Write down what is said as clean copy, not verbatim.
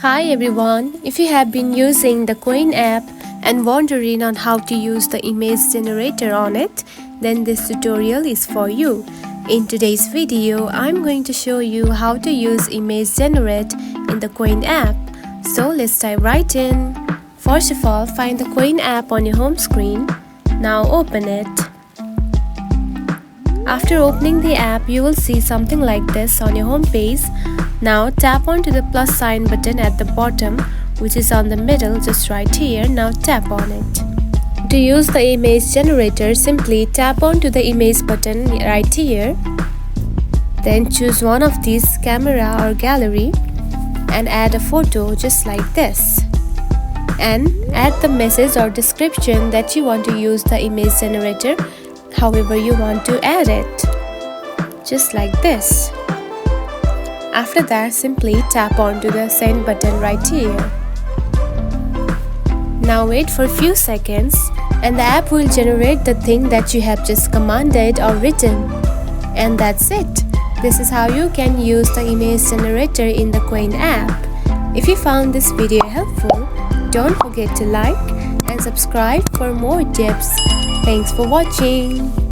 Hi everyone, if you have been using the Qwen app and wondering on how to use the image generator on it, then this tutorial is for you. In today's video, I'm going to show you how to use image generate in the Qwen app. So let's dive right in. First of all, find the Qwen app on your home screen. Now open it. After opening the app, you will see something like this on your home page. Now tap onto the plus sign button at the bottom, which is on the middle just right here. Now tap on it. To use the image generator, simply tap onto the image button right here. Then choose one of these, camera or gallery, and add a photo just like this. And add the message or description that you want to use the image generator, however you want to add it, just like this. After that, simply tap onto the send button right here. Now wait for a few seconds and the app will generate the thing that you have just commanded or written. And that's it. This is how you can use the image generator in the Qwen app. If you found this video helpful, don't forget to like and subscribe for more tips. Thanks for watching.